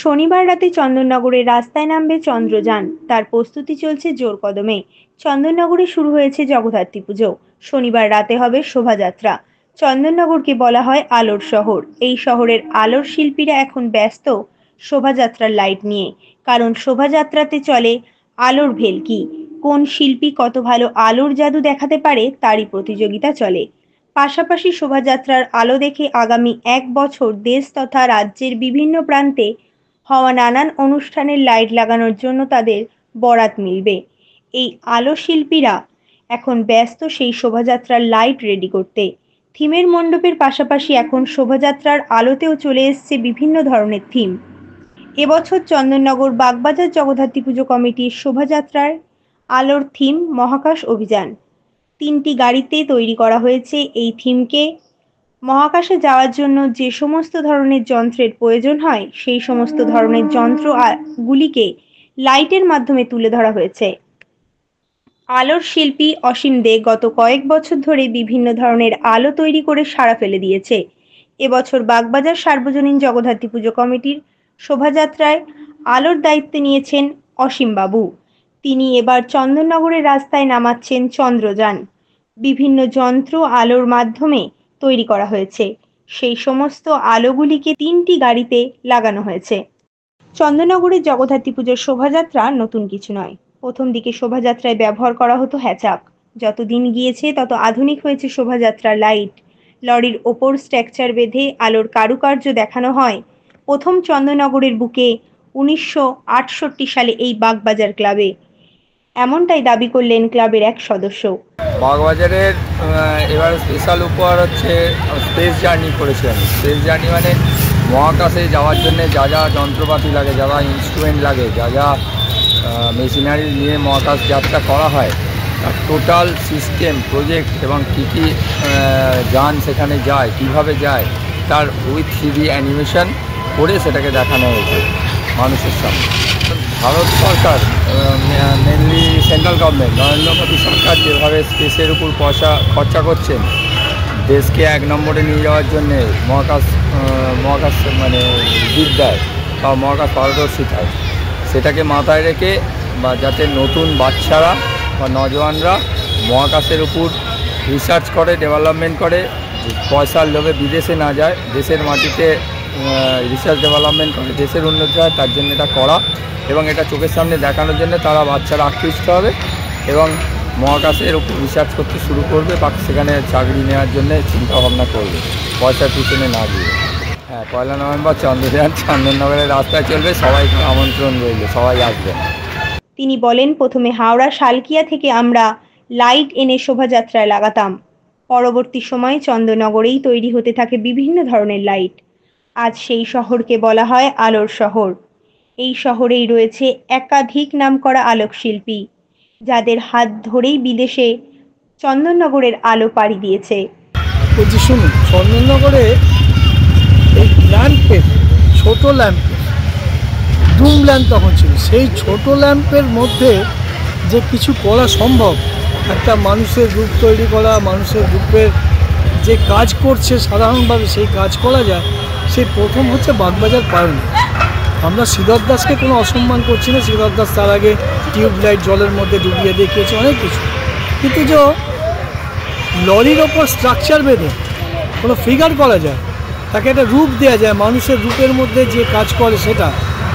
শনিবার রাতে চন্দননগরের রাস্তায় নামবে চন্দ্রযান। তার প্রস্তুতি চলছে জোর কদমে। চন্দননগরে শুরু হয়েছে জগদ্ধাত্রী পুজো। শনিবার রাতে হবে শোভাযাত্রা। চন্দননগরকে বলা হয় আলোর শহর। এই শহরের আলোর শিল্পীরা এখন ব্যস্ত শোভাযাত্রার লাইট নিয়ে। কারণ শোভাযাত্রাতে চলে আলোর ভেলকি। কোন শিল্পী কত ভালো আলোর জাদু দেখাতে পারে তারই প্রতিযোগিতা চলে। পাশাপাশি শোভাযাত্রার আলো দেখে আগামী 1 বছর দেশ তথা রাজ্যের বিভিন্ন প্রান্তে হওয়া নানান অনুষ্ঠানের লাইট লাগানোর জন্য তাদের বরাত মিলবে। এই আলো শিল্পীরা এখন ব্যস্ত সেই শোভাযাত্রার লাইট রেডি করতে। থিমের মণ্ডপের পাশাপাশি এখন শোভাযাত্রার আলোতেও চলে এসছে বিভিন্ন ধরনের থিম। এবছর চন্দননগর বাগবাজার জগদ্ধাত্রী পুজো কমিটির শোভাযাত্রার আলোর থিম মহাকাশ অভিযান। 3টি গাড়িতে তৈরি করা হয়েছে এই থিমকে। মহাকাশে যাওয়ার জন্য যে সমস্ত ধরনের যন্ত্রের প্রয়োজন হয় সেই সমস্ত ধরনের যন্ত্রগুলিকে লাইটের মাধ্যমে তুলে ধরা হয়েছে। আলোর শিল্পী অসীম দে গত কয়েক বছর ধরে বিভিন্ন ধরনের আলো তৈরি করে সাড়া ফেলে দিয়েছে। এবছর বাগবাজার সার্বজনীন জগদ্ধাত্রী পুজো কমিটির শোভাযাত্রায় আলোর দায়িত্ব নিয়েছেন অসীম বাবু। তিনি এবার চন্দননগরের রাস্তায় নামাচ্ছেন চন্দ্রযান। বিভিন্ন যন্ত্র আলোর মাধ্যমে তৈরি করা হয়েছে। সেই সমস্ত আলোগুলিকে 3টি গাড়িতে লাগানো হয়েছে। চন্দননগরের জগদ্ধাত্রী পুজোর শোভাযাত্রা নতুন কিছু নয়। প্রথম দিকে শোভাযাত্রায় ব্যবহার করা হতো হ্যাচাক। যত দিন গিয়েছে তত আধুনিক হয়েছে শোভাযাত্রার লাইট। লরির ওপর স্ট্রাকচার বেঁধে আলোর কারুকার্য দেখানো হয়। প্রথম চন্দননগরের বুকে 1968 সালে এই বাগবাজার ক্লাবে। এমনটাই দাবি করলেন ক্লাবের এক সদস্য। বাগবাজারের এবার স্পেশাল উপহার হচ্ছে স্পেস জার্নি করেছি আমি। স্পেস জার্নি মানে মহাকাশে যাওয়ার জন্য যা যা যন্ত্রপাতি লাগে, যা যা ইনস্ট্রুমেন্ট লাগে, যা যা মেশিনারি নিয়ে মহাকাশ যাত্রা করা হয় তার টোটাল সিস্টেম প্রজেক্ট এবং কী কী যান সেখানে যায়, কীভাবে যায় তার উইথ 3D অ্যানিমেশন করে সেটাকে দেখানো হয়েছে মানুষের সামনে। ভারত সরকার mainly central government Narendra Modi সরকার যেভাবে স্পেসের উপর পয়সা খরচা করছেন দেশকে 1 নম্বরে নিয়ে যাওয়ার জন্যে মহাকাশ মানে বিদ্যায় বা মহাকাশ পারদর্শিতায়, সেটাকে মাথায় রেখে বা যাতে নতুন বাচ্চারা বা নজওয়ানরা মহাকাশের উপর রিসার্চ করে, ডেভেলপমেন্ট করে, পয়সার লোভে বিদেশে না যায়, দেশের মাটিতে রিসার্চ ডেভেলপমেন্ট করে দেশের উন্নতি হয়, তার জন্য এটা করা এবং এটা চোখের সামনে দেখানোর জন্য তারা বাচ্চারা আকৃষ্ট হবে এবং মহাকাশের উপর রিসার্চ করতে শুরু করবে বা সেখানে চাকরি নেওয়ার জন্য চিন্তাভাবনা করবে, পয়সার পিছনে না দিয়ে। হ্যাঁ, 1 নভেম্বর চন্দ্রযান চন্দননগরের রাস্তায় চলবে। সবাই আমন্ত্রণ রইল, সবাই আসবেন। তিনি বলেন, প্রথমে হাওড়া শালকিয়া থেকে আমরা লাইট এনে শোভাযাত্রায় লাগাতাম। পরবর্তী সময়ে চন্দননগরেই তৈরি হতে থাকে বিভিন্ন ধরনের লাইট। আজ সেই শহরকে বলা হয় আলোর শহর। এই শহরেই রয়েছে একাধিক নামকরা আলোকশিল্পী, যাদের হাত ধরেই বিদেশে চন্দননগরের আলো পাড়ি দিয়েছে। বলছি শুনুন, চন্দননগরে এই ল্যাম্পের ছোট ল্যাম্পের ডুম ল্যাম্প তখন ছিল, সেই ছোট ল্যাম্পের মধ্যে যে কিছু করা সম্ভব, একটা মানুষের রূপ তৈরি করা, মানুষের রূপের যে কাজ করছে সাধারণভাবে সেই কাজ করা যায়, সেই প্রথম হচ্ছে বাগবাজার পায়োনিয়ার। আমরা শ্রীধর দাসকে কোনো অসম্মান করছি না। শ্রীধর দাস তার আগে টিউবলাইট জলের মধ্যে ডুবিয়ে দেখিয়েছে অনেক কিছু, কিন্তু যে লরির ওপর স্ট্রাকচার বেঁধে কোনো ফিগার করা যায়, তাকে একটা রূপ দেওয়া যায়, মানুষের রূপের মধ্যে যে কাজ করে, সেটা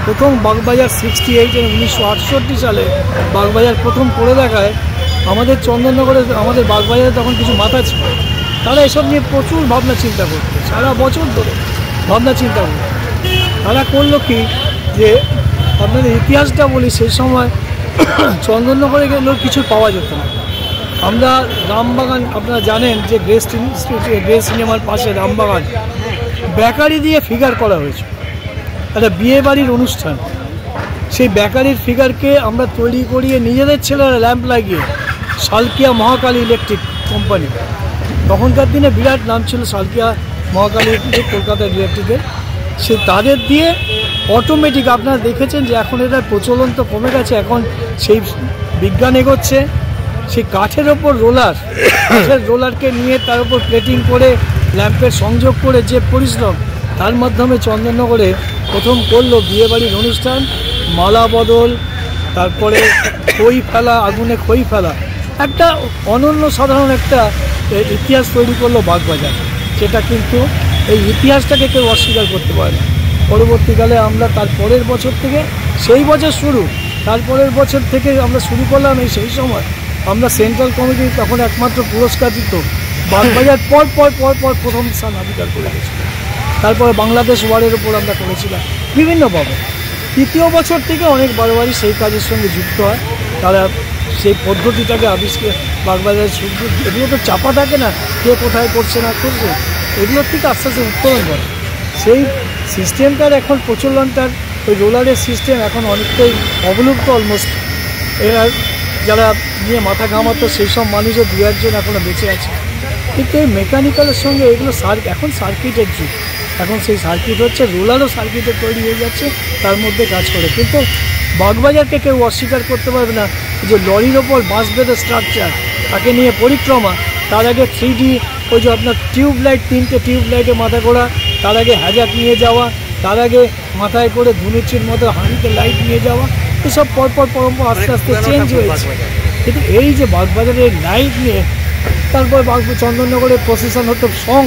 প্রথম বাগবাজার 1968 সালে বাগবাজার প্রথম করে দেখায়। আমাদের চন্দননগরে, আমাদের বাগবাজারে তখন কিছু মাথা ছিল, তারা এসব নিয়ে প্রচুর ভাবনা চিন্তা করতো, সারা বছর ধরে ভাবনা চিন্তা করতো। তারা করলো কি, যে আপনাদের ইতিহাসটা বলি, সেই সময় চন্দননগরে গেলেও কিছু পাওয়া যেত না। আমরা রামবাগান, আপনারা জানেন যে গ্রেস সিনেমার পাশে রামবাগান বেকারি দিয়ে ফিগার করা হয়েছে, একটা বিয়ে বাড়ির অনুষ্ঠান। সেই বেকারির ফিগারকে আমরা তৈরি করিয়ে নিজেদের ছেলেরা ল্যাম্প লাগিয়ে শালকিয়া মহাকালী ইলেকট্রিক কোম্পানি, তখনকার দিনে বিরাট নাম ছিল শালকিয়া মহাকালী ইলেকট্রিক, কলকাতার ইলেকট্রিকের, সে তাদের দিয়ে অটোমেটিক, আপনারা দেখেছেন যে এখন এটার প্রচলন তো কমে গেছে, এখন সেই বিজ্ঞান এগোচ্ছে। সেই কাঠের ওপর রোলারকে নিয়ে তার উপর প্লেটিং করে ল্যাম্পের সংযোগ করে যে পরিশ্রম, তার মাধ্যমে চন্দননগরে প্রথম করলো বিয়েবাড়ির অনুষ্ঠান, মালা বদল, তারপরে খই ফেলা, আগুনে খই ফেলা, একটা অনন্য সাধারণ একটা ইতিহাস তৈরি করলো বাগবাজার, যেটা কিন্তু এই ইতিহাসটাকে কেউ অস্বীকার করতে পারে না। পরবর্তীকালে আমরা তার পরের বছর থেকে, সেই বছর শুরু, তারপরের বছর থেকে আমরা শুরু করলাম। সেই সময় আমরা সেন্ট্রাল কমিটি তখন একমাত্র পুরস্কার দিত, বাগবাজার পর পর পর পর প্রথম স্থান অধিকার করে গেছিল। তারপরে বাংলাদেশ ওয়ার্ডের ওপর আমরা করেছিলাম বিভিন্নভাবে। তৃতীয় বছর থেকে অনেক বারবারই সেই কাজের সঙ্গে যুক্ত হয়, তারা সেই পদ্ধতিটাকে আবিষ্কার, বাগবাজার শুধু এগুলো তো চাপা থাকে না, কে কোথায় করছে না করছে, এগুলোর থেকে আস্তে আস্তে উত্তরণ করে। সেই সিস্টেমটার এখন প্রচলনটার, ওই রোলারের সিস্টেম এখন অনেকটাই অবলুপ্ত অলমোস্ট। এরা যারা নিয়ে মাথা ঘামাতো সেই সব মানুষের দু একজন এখনও বেঁচে আছে, কিন্তু এই মেকানিক্যালের সঙ্গে এগুলো এখন সার্কিটের যুগ, এখন সেই সার্কিট হচ্ছে, রোলারও সার্কিটে তৈরি হয়ে যাচ্ছে, তার মধ্যে কাজ করে। কিন্তু বাগবাজারকে কেউ অস্বীকার করতে পারবে না যে লরির ওপর বাঁশ বেঁধে স্ট্রাকচার, তাকে নিয়ে পরিক্রমা, তার আগে 3D ওই যে আপনার টিউবলাইট, 3টে টিউবলাইটে মাথা করা, তার আগে হ্যাজাক নিয়ে যাওয়া, তার আগে মাথায় করে ধুনুচির মতো হাঁড়িতে লাইট নিয়ে যাওয়া, এসব পরপর পরম্পরা আস্তে আস্তে চেঞ্জ হয়েছে। কিন্তু এই যে বাগবাজারের লাইট নিয়ে, তারপর চন্দননগরে প্রসেশন হতো, সং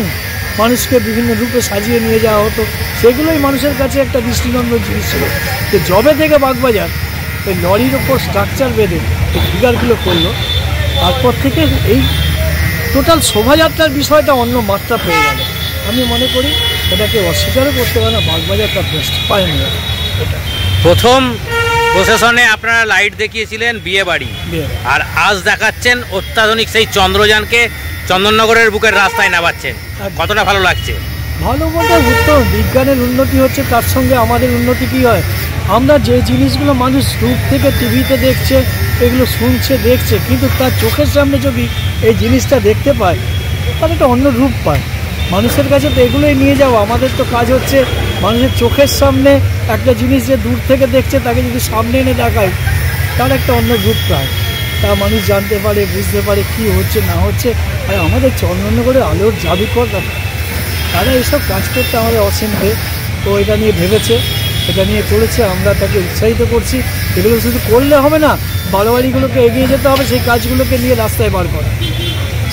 মানুষকে বিভিন্ন রূপে সাজিয়ে নিয়ে যাওয়া হতো, সেগুলোই মানুষের কাছে একটা দৃষ্টিনন্দন জিনিস ছিল। যে জবে থেকে বাগবাজার এই লরির ওপর স্ট্রাকচার বেঁধে এই ফিগারগুলো করলো, তারপর থেকে এই টোটাল শোভাযাত্রার বিষয়টা অন্য মাত্রা পেয়ে গেল। আমি মনে করি এটাকে অস্বীকারও করতে পারে না, বাগবাজারটা বেস্ট পায়নি। এটা প্রথম প্রসেশনে আপনারা লাইট দেখিয়েছিলেন বিয়ে বাড়ি, আর আজ দেখাচ্ছেন অত্যাধুনিক সেই চন্দ্রযানকে চন্দননগরের বুকের রাস্তায় নামাচ্ছেন, কতটা ভালো লাগছে? ভালো বলতে উত্তম, বিজ্ঞানের উন্নতি হচ্ছে, তার সঙ্গে আমাদের উন্নতি কী হয়, আমরা যে জিনিসগুলো মানুষ রূপ থেকে টিভিতে দেখছে, এগুলো শুনছে দেখছে, কিন্তু তার চোখের সামনে যদি এই জিনিসটা দেখতে পায়, তার একটা অন্য রূপ পায়। মানুষের কাছে তো এগুলোই নিয়ে যাওয়া, আমাদের তো কাজ হচ্ছে মানুষের চোখের সামনে একটা জিনিস যে দূর থেকে দেখছে, তাকে যদি সামনে এনে দেখায়, তার একটা অন্য রূপ পায়, তা মানুষ জানতে পারে, বুঝতে পারে কী হচ্ছে না হচ্ছে। আর আমাদের চন্দননগরে আলোর জাদুকর তারা এইসব কাজ করতে আমাদের অসীমে, তো এটা নিয়ে ভেবেছে, এটা নিয়ে চলেছে, আমরা তাকে উৎসাহিত করছি। এগুলো শুধু করলে হবে না, বাড়োয়ারিগুলোকে এগিয়ে যেতে হবে, সেই কাজগুলোকে নিয়ে রাস্তায় বার করা,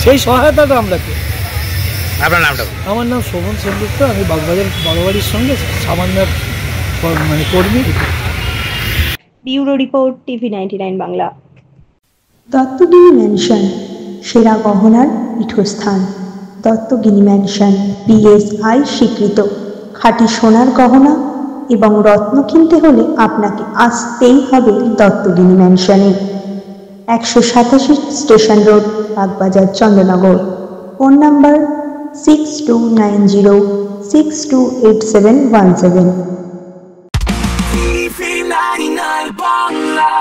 সেই সহায়তাটা আমরা করি। আপনার নামটা? আমার নাম শোভন সেনগুপ্ত, আমি বাগবাজার বারোয়ারির সঙ্গে সামান্য কর্মী। Bureau report, TV99 Bangla. Duttagiri mansion, সেরা গহনার পীঠস্থান। দত্তগিরি ম্যানশন BSI স্বীকৃত। খাঁটি সোনার গহনা এবং রত্ন কিনতে হলে আপনাকে আসতেই হবে দত্তগিরি ম্যানশনে। 187 station road, Bagbazar, Chandannagar. Phone number 6290628717। TV99 Bangla.